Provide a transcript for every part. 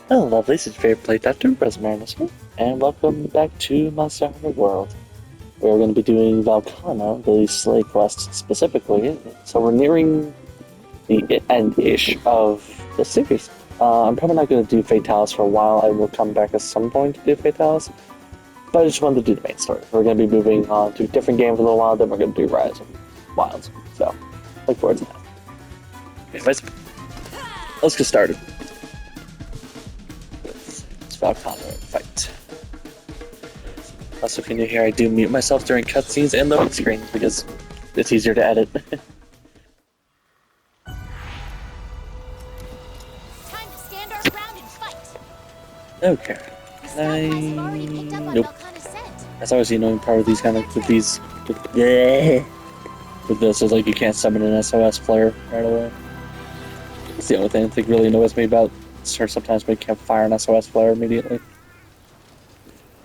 Hello, this is favorite playtester, Rosmarinus here, and welcome back to Monster Hunter World. We're going to be doing Velkhana, the Slay quest specifically, so we're nearing the end-ish of the series. I'm probably not going to do Fatalis for a while. I will come back at some point to do Fatalis, but I just wanted to do the main story. We're going to be moving on to a different game for a little while, then we're going to do Rise and Wilds, so look forward to that. Anyways, let's get started. Velkhana fight. Also, if you're new here, I do mute myself during cutscenes and loading screens because it's easier to edit. Time to stand our ground and fight. Okay. Nope. That's always the annoying part of these kind of with these. With this is like you can't summon an SOS flare right away. It's the only thing I think really annoys me about sometimes we can't fire an SOS flare immediately.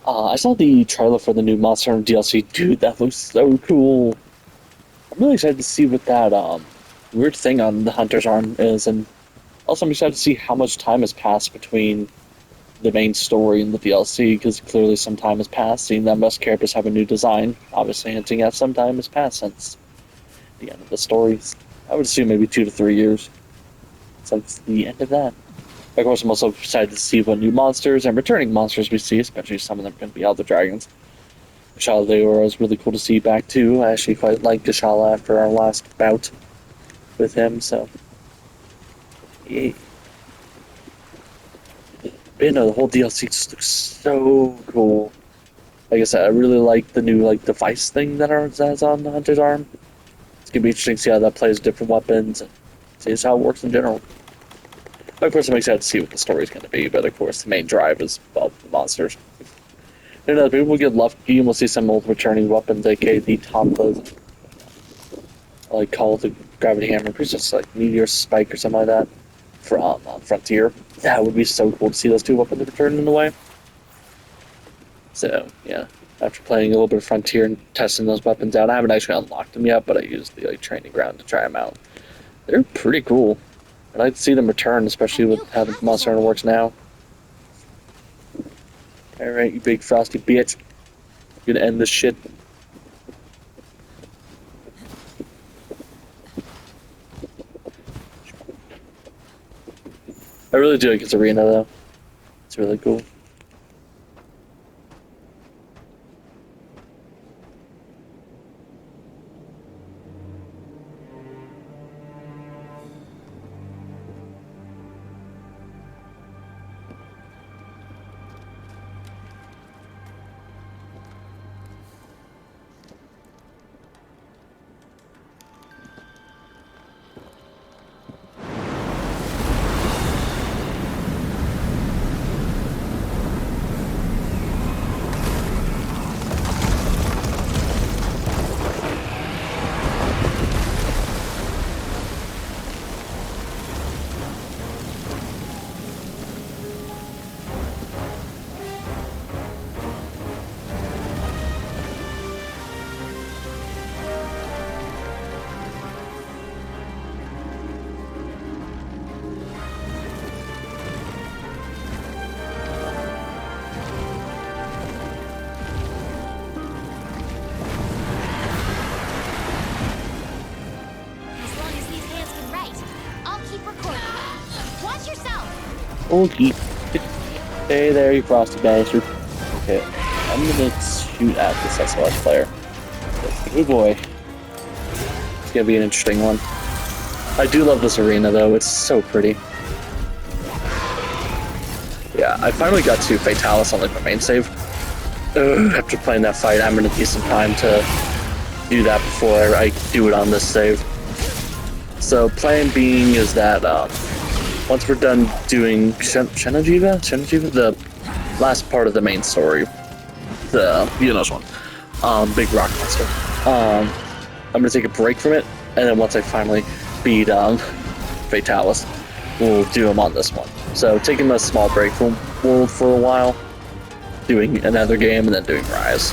I saw the trailer for the new Monster Hunter DLC. Dude, that looks so cool. I'm really excited to see what that weird thing on the Hunter's arm is, and also I'm excited to see how much time has passed between the main story and the DLC, because clearly some time has passed, seeing that most characters have a new design, obviously hinting at some time has passed since the end of the stories. I would assume maybe 2 to 3 years since the end of that. Of course, I'm also excited to see what new monsters and returning monsters we see, especially some of them are going to be Elder Dragons. Gashala Deora is really cool to see back too. I actually quite like Gashala after our last bout with him, so. Yeah. But the whole DLC just looks so cool. Like I said, I really like the new device thing that has on the Hunter's arm. It's going to be interesting to see how that plays with different weapons and see how it works in general. Of course, I'm excited to see what the story's going to be, but of course, the main drive is, well, the monsters. And maybe we'll get lucky and we'll see some old returning weapons, aka the Tompas. I like call it the Gravity Hammer, it's just like Meteor Spike or something like that from Frontier. That would be so cool to see those two weapons return in a way. So, yeah, after playing a little bit of Frontier and testing those weapons out, I haven't actually unlocked them yet, but I used the training ground to try them out. They're pretty cool. I'd like to see them return, especially with how the Monster Hunter works now. Alright, you big frosty bitch. You're gonna end this shit. I really do like this arena, though. It's really cool. Okay. Hey there, you frosty bastard. Okay, I'm gonna shoot at this SOS player. Oh boy. It's gonna be an interesting one. I do love this arena though, it's so pretty. Yeah, I finally got to Fatalis on my main save. After playing that fight, I'm gonna need some time to do that before I do it on this save. So plan being is that once we're done doing Shanajiva, the last part of the main story, the one, big rock monster. I'm gonna take a break from it, and then once I finally beat Fatalis, we'll do them on this one. So taking a small break from World for a while, doing another game, and then doing Rise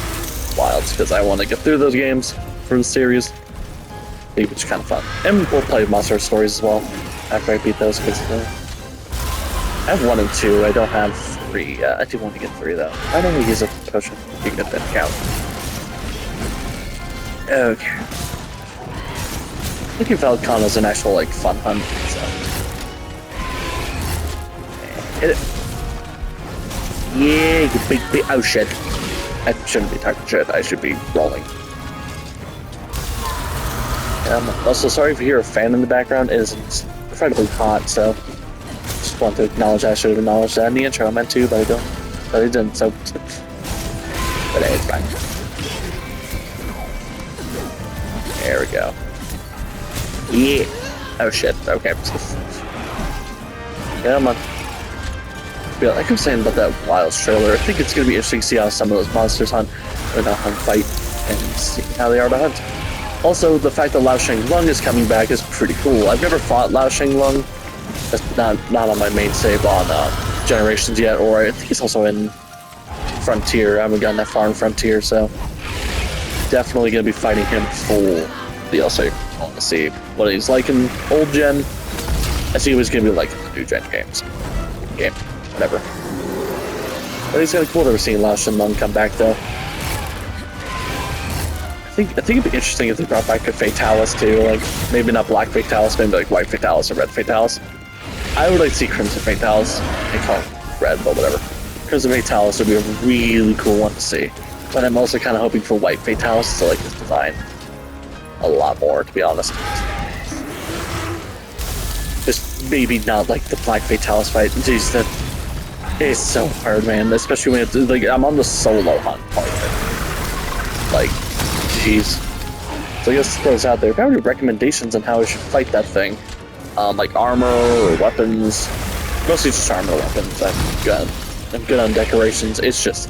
Wilds, because I want to get through those games for the series. Which is kind of fun. And we'll play Monster Stories as well after I beat those, because I have 1 and 2. I don't have 3. I do want to get 3 though. I don't use a potion. You get that count. Okay. I think Velkhana is an actual like fun hunt. So. Hit it. Yeah, you big. Oh shit. I shouldn't be talking shit. I should be rolling. I'm also sorry if you hear a fan in the background. It is incredibly hot, so just want to acknowledge that. I should have acknowledged that in the intro. I meant to, but I don't. But I didn't. So, but hey, it's fine. There we go. Yeah. Oh shit. Okay. Come on. Yeah, like I was saying about that Wilds trailer, I think it's going to be interesting to see how some of those monsters hunt, or not hunt, fight, and see how they are to hunt. Also, the fact that Lao Sheng Lung is coming back is pretty cool. I've never fought Lao Sheng Lung. That's not on my main save on Generations yet, or I think he's also in Frontier. I haven't gotten that far in Frontier, so definitely going to be fighting him full DLC. I want to see what he's like in old gen. I see what he's going to be like in the new gen games. Whatever. But it's kind of cool that we're seeing Lao Shen Lung come back, though. I think it'd be interesting if they brought back a Fatalis, too. Like, maybe not Black Fatalis, maybe like White Fatalis or Red Fatalis. I would like to see Crimson Fatalis. They call it Red, but whatever. Crimson Fatalis would be a really cool one to see. But I'm also kind of hoping for White Fatalis to like this design a lot more, to be honest. Just maybe not like the Black Fatalis fight. Jeez, that is so hard, man. Especially when it's like I'm on the solo hunt part of it. Like, jeez. So I guess throws out there. If I have any recommendations on how I should fight that thing, like armor or weapons, mostly just armor weapons. I'm good on decorations. It's just,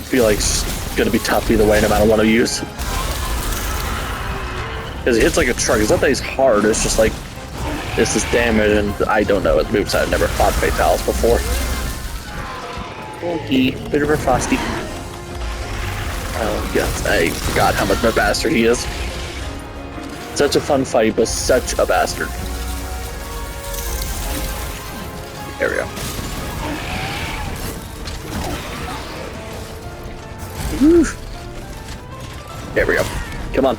feel like it's gonna be tough either way, no matter what I use. Because it hits like a truck. It's not that he's hard. It's just like it's this damage, and I don't know. It moves. I've never fought Fatalis before. Okay, bit of a frosty. Oh god, I forgot how much of a bastard he is. Such a fun fight, but such a bastard. There we go. Woo. There we go. Come on.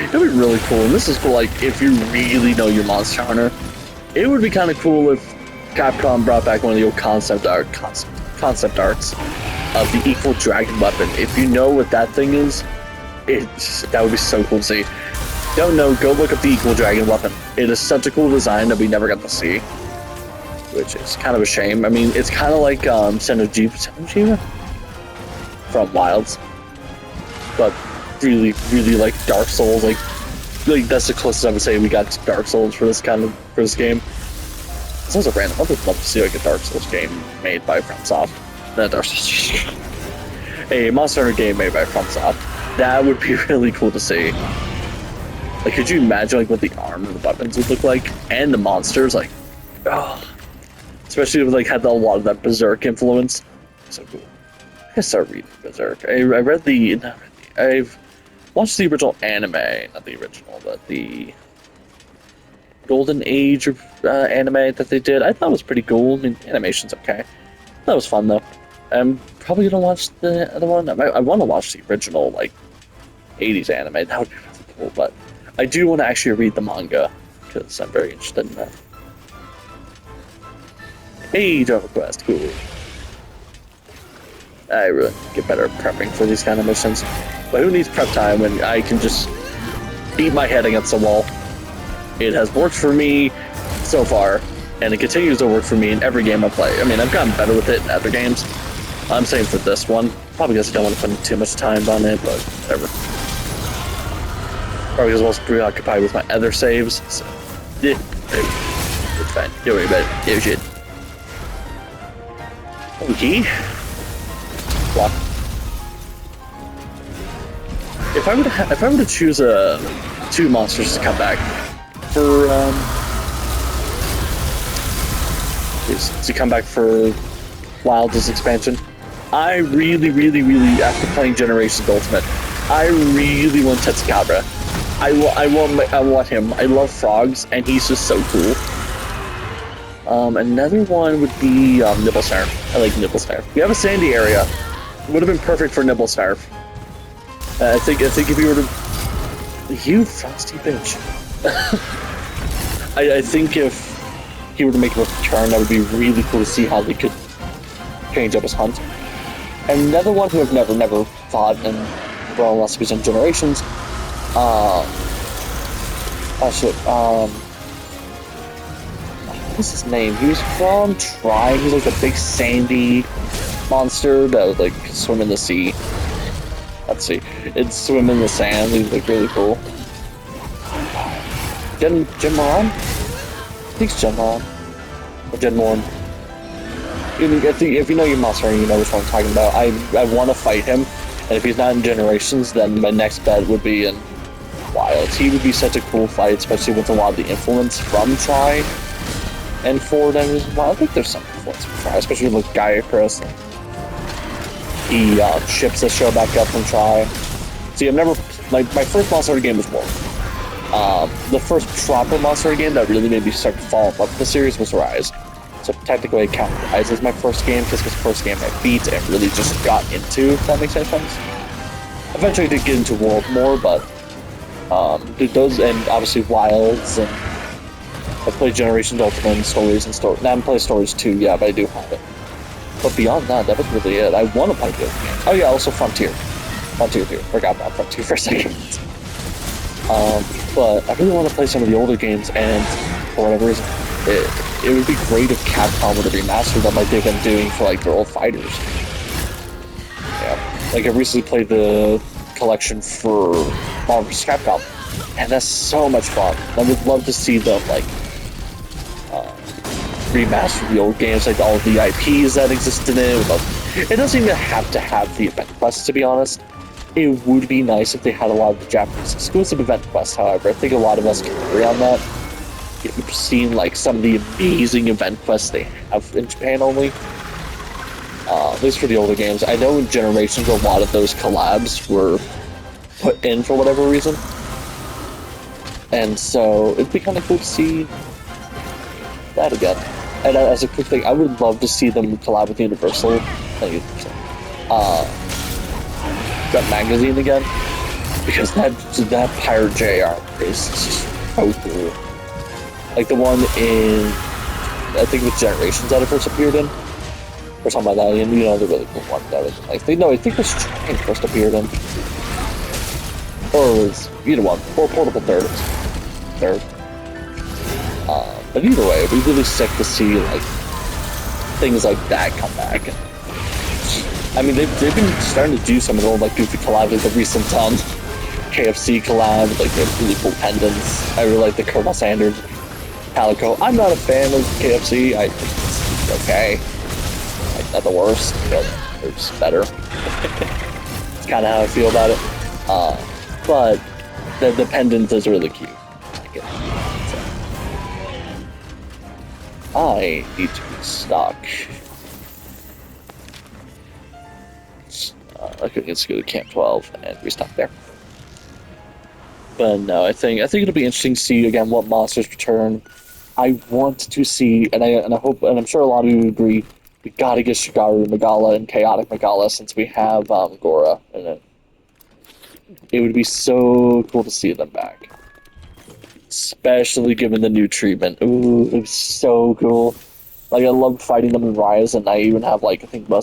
It'd be really cool, and this is cool, like, if you really know your Monster Hunter, it would be kind of cool if Capcom brought back one of the old concept arts of the equal dragon weapon. If you know what that thing is, that would be so cool to see. Don't know, go look up the equal dragon weapon. It is such a cool design that we never got to see, which is kind of a shame. I mean, it's kind of like Senojima from Wilds, but really like Dark Souls. Like that's the closest I would say we got to Dark Souls for this game. It's also random. I would love to see like a Dark Souls game made by FromSoft. Not Dark Souls. A Monster Hunter game made by FromSoft. That would be really cool to see. Like, could you imagine like what the armor and the weapons would look like, and the monsters? Like, oh, especially if like had a lot of that Berserk influence. So cool. I gotta start reading Berserk. I've watched the original anime, not the original, but the Golden Age of anime that they did. I thought it was pretty cool. I mean, animation's okay. That was fun though. I'm probably gonna watch the other one. I want to watch the original like 80s anime. That would be really cool. But I do want to actually read the manga because I'm very interested in that. Hey, Java Quest, cool. I really get better at prepping for these kind of missions. But who needs prep time when I can just beat my head against the wall? It has worked for me so far, and it continues to work for me in every game I play. I mean, I've gotten better with it in other games. I'm saying for this one, probably because I don't want to put too much time on it, but whatever. Probably because I was preoccupied with my other saves. So, yeah, it's fine. Don't worry about it. Yeah, shit. Okay. Block. If I were to choose two monsters to come back for Wilds' expansion, I really, after playing Generations Ultimate, I really want Tetsukabra. I want him. I love frogs, and he's just so cool. Another one would be Nibblesnarf. I like Nibblesnarf. We have a sandy area. Would have been perfect for Nibblesnarf. I think if you were to... You frosty bitch. I think if he were to make a return, that would be really cool to see how they could change up his hunt. And another one who I've never fought, and well, unless it was in Generations. What's his name? He was from Try. He's like a big sandy monster that would like swim in the sea. Let's see. It'd swim in the sand. He's like really cool. Genmoran? I think it's Genmoran. Or Genmorn. If you know your monster, you know which one I'm talking about. I want to fight him, and if he's not in Generations, then my next bet would be in Wilds. He would be such a cool fight, especially with a lot of the influence from Try and Ford. And well, I think there's some influence from Try, especially with Gaia Chris. The ships that show back up from Try. See, I've never... My first Monster Hunter game was Wolf. The first proper Monster Hunter game that really made me start to fall in love with the series was Rise. So technically I count Rise as my first game, because it was the first game I beat and really just got into, if that makes any sense. Eventually I did get into World more, but those, and obviously Wilds, and I played Generations Ultimate and Stories and Stories. I haven't played Stories 2 yet, but I do have it. But beyond that, that was really it. I want to play good games. Oh yeah, also Frontier. Frontier 2. Forgot about Frontier for a second. But I really want to play some of the older games, and for whatever reason, it would be great if Capcom would have remastered them like they've been doing for like their old fighters. Yeah, like I recently played the collection for Marvel vs. Capcom, and that's so much fun. I would love to see them like remaster the old games, like all of the IPs that exist in it. It doesn't even have to have the event quests, to be honest. It would be nice if they had a lot of the Japanese exclusive event quests, however. I think a lot of us can agree on that. If you've seen like some of the amazing event quests they have in Japan only, at least for the older games. I know in Generations a lot of those collabs were put in for whatever reason. And so it'd be kind of cool to see that again. And as a quick thing, I would love to see them collab with Universal. That magazine again, because that Pirate J armor is just so cool. Like the one in, I think with Generations that it first appeared in, or something like that. And you know the really cool one that was like I think it was Train first appeared in, or it was either one, or Portable Third. But either way, it'd be really sick to see like things like that come back. I mean, they've been starting to do some of the old like goofy collabs, like the recent KFC collab, like the really cool pendants. I really like the Colonel Sanders Calico. I'm not a fan of KFC. I think it's okay. Like not the worst, but it's better. It's kind of how I feel about it. But the pendant is really cute. I like it. So. I need to restock. Okay, let's go to Camp 12 and restock there. But no, I think it'll be interesting to see again what monsters return. I want to see, and I hope, and I'm sure a lot of you agree, we gotta get Shigaru Megala and Chaotic Megala since we have Gora in it. It would be so cool to see them back, especially given the new treatment. Ooh, it was so cool. Like, I loved fighting them in Rise, and I even have, like, I think I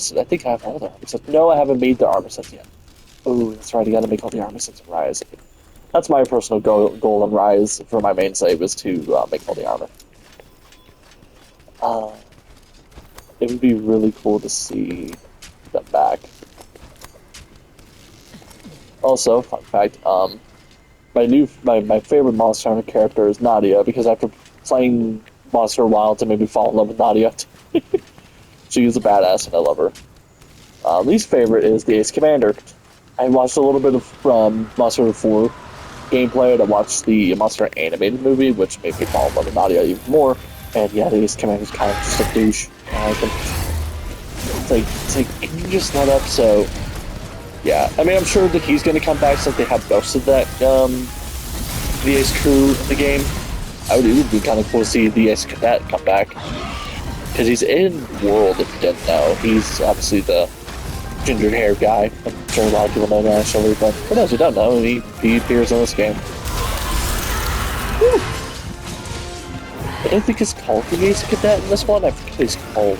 have all their armor sets. No, I haven't made their armor sets yet. Oh, that's right, I gotta make all the armor sets in Rise. That's my personal goal in Rise for my main save, is to make all the armor. It would be really cool to see them back. Also, fun fact, my favorite Monster Hunter character is Nadia, because after playing Monster Wilds, I made me fall in love with Nadia. She is a badass, and I love her. Least favorite is the Ace Commander. I watched a little bit of Monster Hunter 4 gameplay, and I watched the Monster Hunter animated movie, which made me fall in love with Nadia even more. And yeah, the Ace Commander's kind of just a douche. It's like, can you just let up? So, yeah. I mean, I'm sure that he's going to come back since they have ghosted that the Ace crew in the game. It would be kind of cool to see the Ace Cadet come back. Because he's in World, if you didn't know. He's obviously the ginger hair guy. I'm sure a lot of people know that actually, but for those who don't know, he appears in this game. Woo. I don't think it's called the Ace Cadet in this one. I forget what he's called.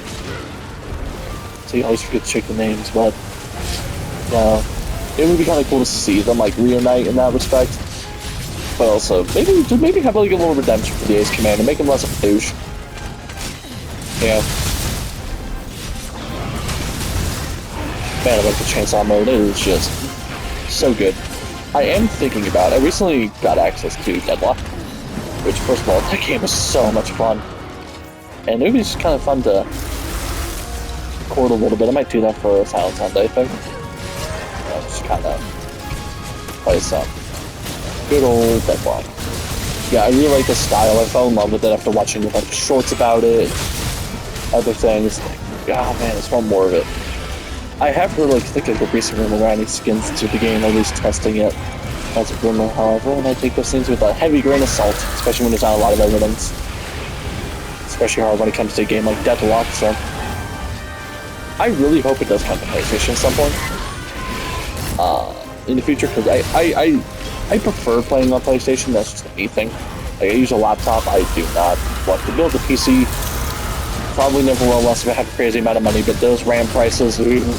So you always forget to check the names, but it would be kind of cool to see them like reunite in that respect. But also, maybe have like a little redemption for the Ace Commander, make him less of a douche. Yeah. Man, I like the chainsaw mode. It is just so good. I am thinking about it. I recently got access to Deadlock, which, first of all, that game is so much fun. And it was just kind of fun to record a little bit. I might do that for a Silent Sunday thing. Just kind of play some good old Deadlock. Yeah, I really like the style. I fell in love with it after watching a bunch of shorts about it. Other things. Oh man, it's one more of it. I have heard think of a recent rumor around any skins to the game, at least testing it as a rumor, however, and I take those things with a heavy grain of salt, especially when there's not a lot of evidence. Especially hard when it comes to a game like Deadlock, so I really hope it does come to PlayStation at some point. In the future, because I prefer playing on PlayStation, that's just a me thing. Like, I use a laptop, I do not want to build a PC. Probably never will unless I have a crazy amount of money, but those RAM prices, even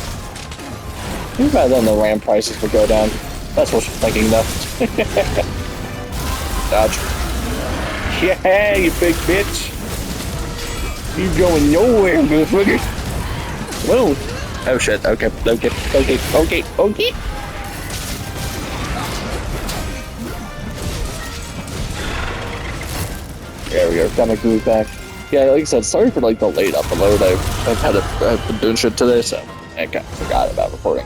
by then the RAM prices would go down. That's what you're thinking, though. Dodge. Yeah, you big bitch. You going nowhere, motherfucker. Whoa. Oh shit, okay. There we go, got my groove back. Yeah, like I said, sorry for like the late upload. I've been doing shit today, so I kind of forgot about recording.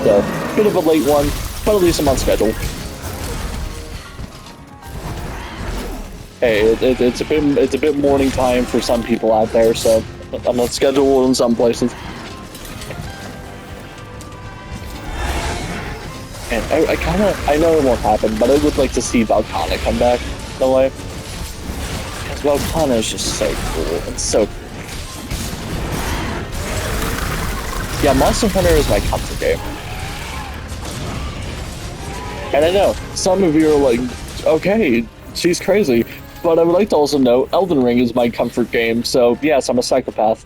So, bit of a late one, but at least I'm on schedule. Hey, it's a bit morning time for some people out there, so I'm on schedule in some places. And I know it won't happen, but I would like to see Velkhana come back in a way. Velkhana is just so cool. It's so cool. Yeah, Monster Hunter is my comfort game. And I know, some of you are like, okay, she's crazy. But I would like to also note, Elden Ring is my comfort game, so yes, I'm a psychopath.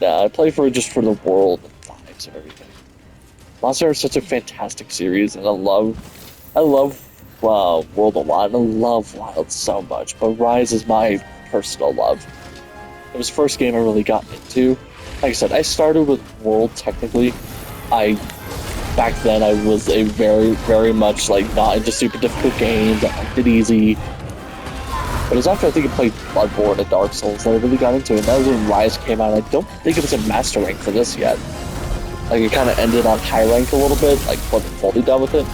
Nah, I play just for the world and vibes and everything. Monster Hunter is such a fantastic series, and I love World a lot, and I love Wild so much, but Rise is my personal love. It was the first game I really got into. Like I said, I started with World technically. Back then I was a very much like not into super difficult games, I liked it easy. But it was after I think I played Bloodborne and Dark Souls that I really got into it, and that was when Rise came out. I don't think it was a master rank for this yet. Like it kind of ended on high rank a little bit, like wasn't fully done with it.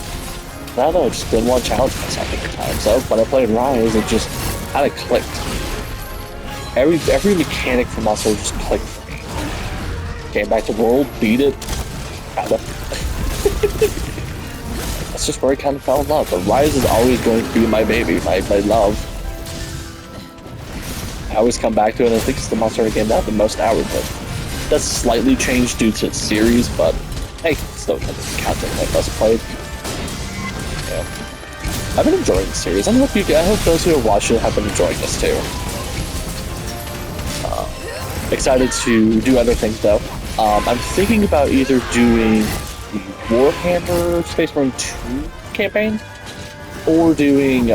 I don't know, I just didn't want to challenge myself at the time. So when I played Rise, it just kind of clicked. Every mechanic from Monster just clicked for me. Came back to World, beat it, kinda. That's just where I kind of fell in love. But Rise is always going to be my baby, my love. I always come back to it, and I think it's the Monster Hunter game that I have the most hours with. That's slightly changed due to its series, but hey, still counting like most played. Yeah. I've been enjoying the series. I hope those who have watched it have been enjoying this too. Excited to do other things though. I'm thinking about either doing the Warhammer Space Marine 2 campaign or doing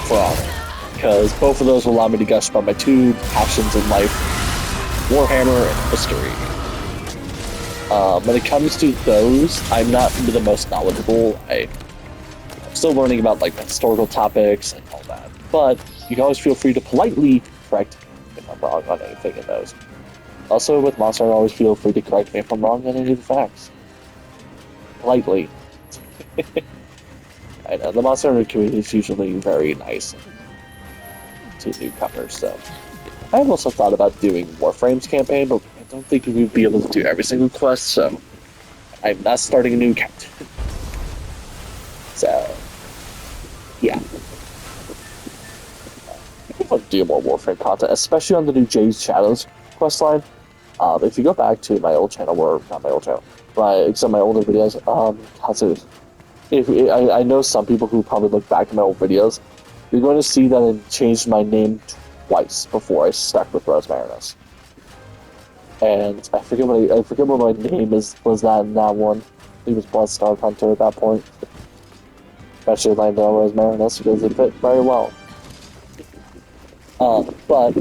For Honor, because both of those will allow me to gush about my two passions in life: Warhammer and history. When it comes to those, I'm not the most knowledgeable. I'm still learning about like historical topics and all that. But you can always feel free to politely correct me if I'm wrong on anything in those. Also, with Monster, I always feel free to correct me if I'm wrong on any of the facts. Politely. I know, the Monster Hunter community is usually very nice to newcomers, so. I've also thought about doing Warframe's campaign, but I don't think we'd be able to do every single quest, so I'm not starting a new account. So, yeah. I want to do more Warframe content, especially on the new Jade Shadows questline. If you go back to my old channel, or not my old channel, but some of my older videos, I know some people who probably look back at my old videos, you're going to see that I changed my name twice before I stuck with Rosmarinus. And I forget what my name was that in that one. He was Bloodstar Hunter at that point. Especially landed on Rosmarinus because it fit very well. But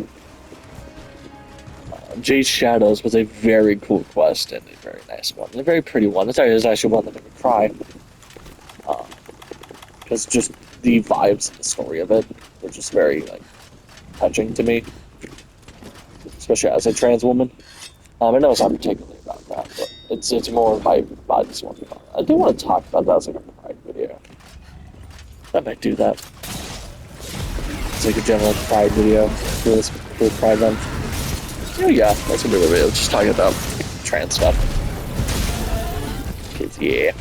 Jade Shadows was a very cool quest and a very nice one, and a very pretty one. It's actually one that made me cry. Because just the vibes and the story of it were just very like touching to me, especially as a trans woman. I know it's not particularly about that, but it's more my just one. I do want to talk about that as like a pride video. I might do that. It's like a general pride video for Pride Month. Oh yeah, that's gonna be the video. Just talking about trans stuff. 'Cause yeah,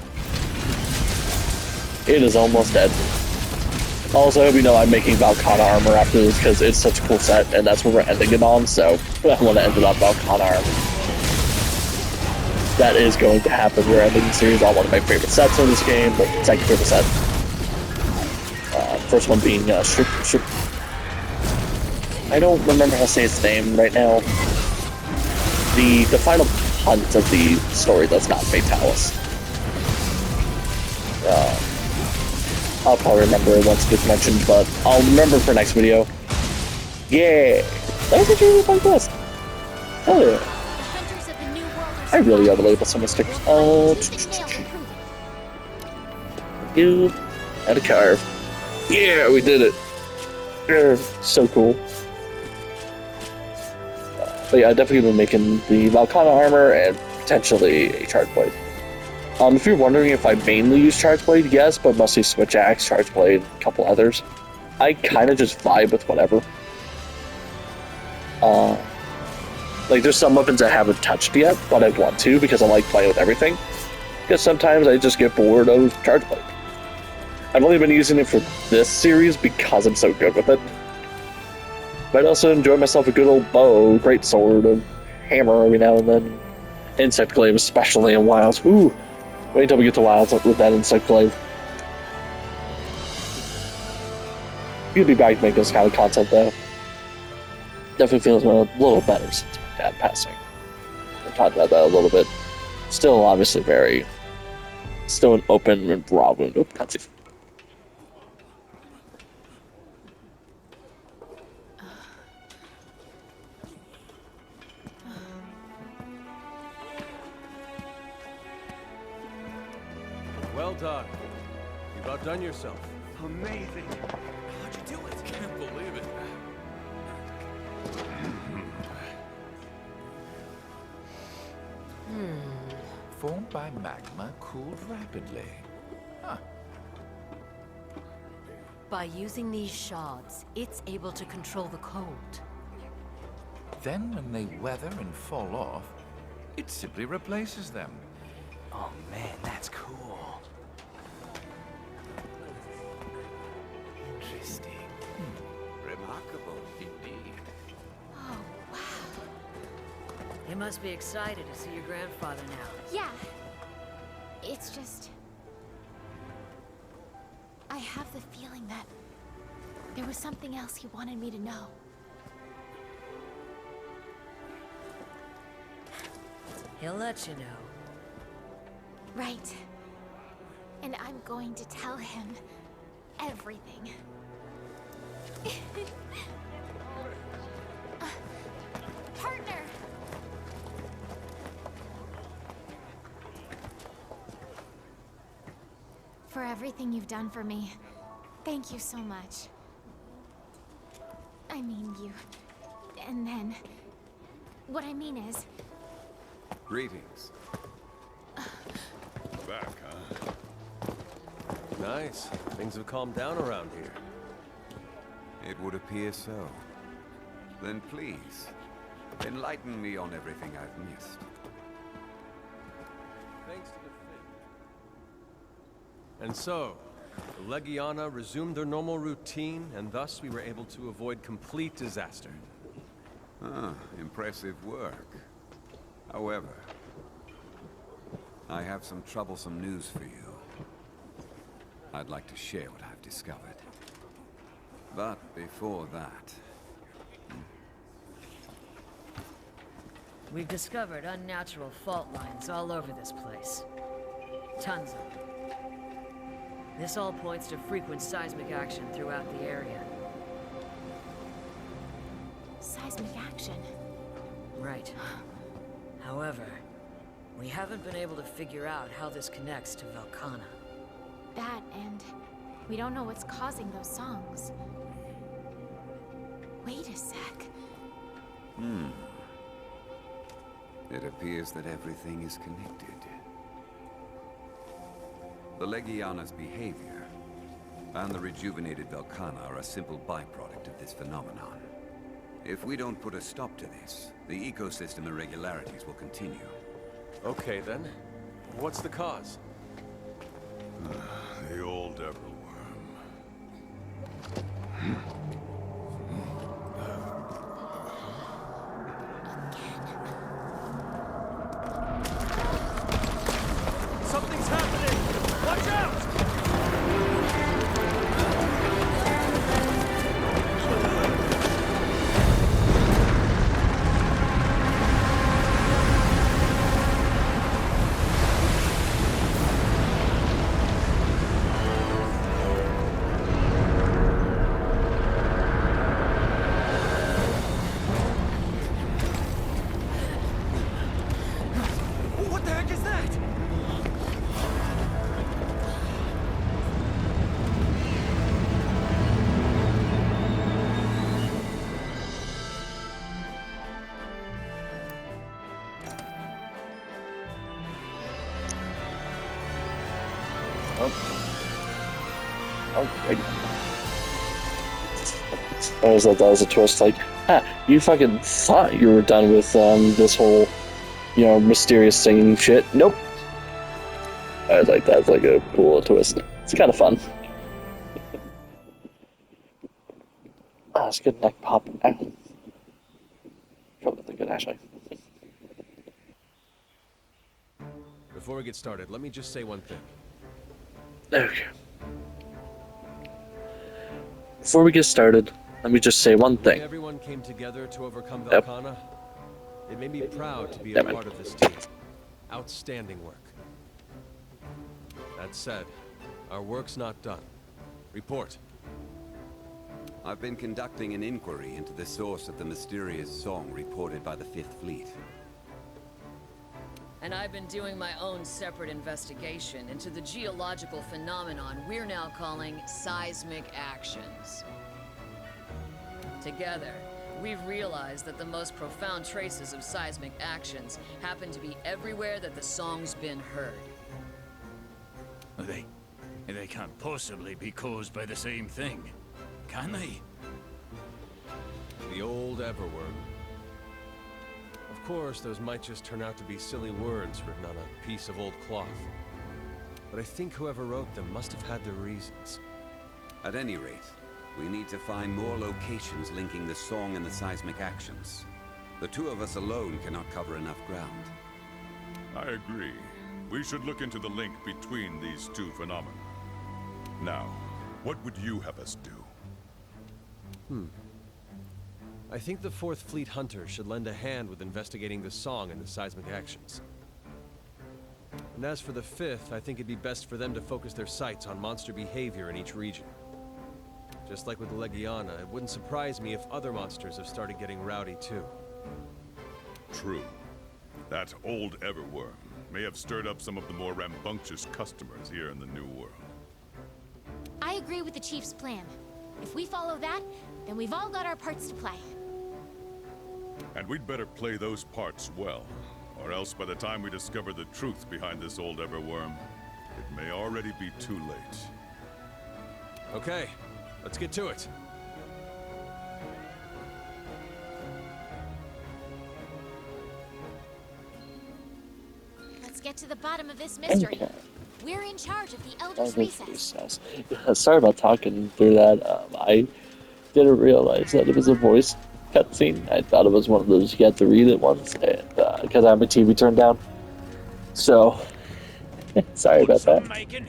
it is almost dead. Also, I hope you know I'm making Velkhana armor after this because it's such a cool set, and that's what we're ending it on. So I want to end it on Velkhana armor. That is going to happen. We're ending the series on one of my favorite sets in this game, but second favorite set. First one being I don't remember how to say his name right now. The final hunt of the story that's not Fatalis. I'll probably remember it once it gets mentioned, but I'll remember for next video. Yeah! That was a really fun quest. Hell yeah. I really gotta label some of the stickers. You had a carve. Yeah, we did it. Yeah, so cool. But yeah, I definitely been making the Velkhana armor and potentially a charge blade. If you're wondering if I mainly use charge blade, yes, but mostly switch axe, charge blade, a couple others. I kind of just vibe with whatever. Like there's some weapons I haven't touched yet, but I want to because I like playing with everything. Because sometimes I just get bored of charge blade. I've only been using it for this series because I'm so good with it. But I also enjoy myself a good old bow, great sword, a hammer every now and then. Insect glaive, especially in wilds. Ooh, wait until we get to wilds with that insect glaive. You'll be back to make this kind of content though. Definitely feels a little better since my dad passing. We talked about that a little bit. Still, obviously, still an open and raw wound. Oh, cutscene. Well done. You've outdone yourself. Amazing. How'd you do it? Can't believe it. Formed by magma, cooled rapidly. Huh. By using these shards, it's able to control the cold. Then when they weather and fall off, it simply replaces them. Oh man, that's cool. Interesting. Remarkable indeed. Oh, wow. You must be excited to see your grandfather now. Yeah. It's just... I have the feeling that there was something else he wanted me to know. He'll let you know. Right. And I'm going to tell him everything. Partner! For everything you've done for me, thank you so much. I mean you. And then... What I mean is... Greetings. Back, huh? Nice. Things have calmed down around here. It would appear so. Then please, enlighten me on everything I've missed. thanks to the Fifth. And so, the Legiana resumed their normal routine, and thus we were able to avoid complete disaster. Ah, impressive work. However, I have some troublesome news for you. I'd like to share what I've discovered. But before that... We've discovered unnatural fault lines all over this place. Tons of them. This all points to frequent seismic action throughout the area. Seismic action. Right. However, we haven't been able to figure out how this connects to Velkhana. That, and we don't know what's causing those songs. Wait a sec. It appears that everything is connected. The Legiana's behavior and the rejuvenated Velkhana are a simple byproduct of this phenomenon. If we don't put a stop to this, the ecosystem irregularities will continue. Okay then, what's the cause? The old Everworm. Something's happening! Watch out! What the heck is that? Oh, wait. I was like, that was a twist. Like, you fucking thought you were done with this whole, mysterious singing shit. Nope. I was like, that's like a cool twist. It's kind of fun. It's good neck pop. Probably good, actually. Before we get started, let me just say one thing. Okay. Before we get started, let me just say one thing. Everyone came together to overcome Yep. Velkhana. It made me proud to be a Damn it. part of this team. Outstanding work. That said, our work's not done. Report. I've been conducting an inquiry into the source of the mysterious song reported by the Fifth Fleet. And I've been doing my own separate investigation into the geological phenomenon we're now calling seismic actions. Together, we've realized that the most profound traces of seismic actions happen to be everywhere that the song's been heard. They can't possibly be caused by the same thing, can they? The old Everworm. Of course, those might just turn out to be silly words written on a piece of old cloth. But I think whoever wrote them must have had their reasons. At any rate, we need to find more locations linking the song and the seismic actions. The two of us alone cannot cover enough ground. I agree. We should look into the link between these two phenomena. Now, what would you have us do? I think the Fourth Fleet Hunter should lend a hand with investigating the song and the seismic actions. And as for the Fifth, I think it'd be best for them to focus their sights on monster behavior in each region. Just like with the Legiana, it wouldn't surprise me if other monsters have started getting rowdy too. True. That old Everworm may have stirred up some of the more rambunctious customers here in the New World. I agree with the Chief's plan. If we follow that, then we've all got our parts to play. And we'd better play those parts well, or else by the time we discover the truth behind this old Everworm, it may already be too late. Okay, let's get to it. Let's get to the bottom of this mystery. Okay. We're in charge of the That Elder's was Recess. recess. Yeah, sorry about talking through that. I didn't realize that it was a voice cutscene. I thought it was one of those you had to read it once, and because I have my TV turned down. So, sorry about that. Making?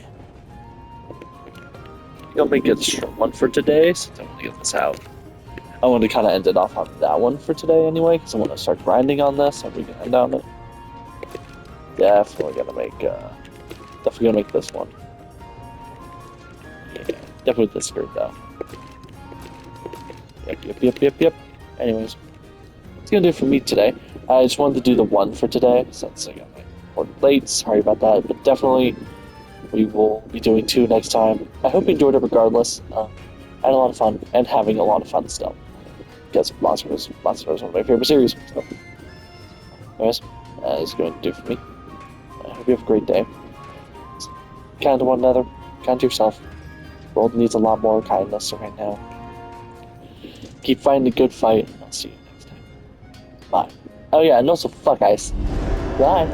You'll make it a short one for today, since I want to get this out. I want to kind of end it off on that one for today anyway, because I want to start grinding on this, and we can end on it. Definitely gonna make this one. Yeah, definitely this group though. Yep. Anyways, that's gonna do it for me today. I just wanted to do the one for today, since I got my recorded late. Sorry about that, but definitely we will be doing 2 next time. I hope you enjoyed it regardless. I had a lot of fun, and having a lot of fun still. Because Monster is one of my favorite series. So, anyways, that is going to do it for me. I hope you have a great day. Kind to one another, kind to yourself. The world needs a lot more kindness right now. Keep fighting the good fight, and I'll see you next time. Bye. Oh yeah, and also fuck Ice. Bye.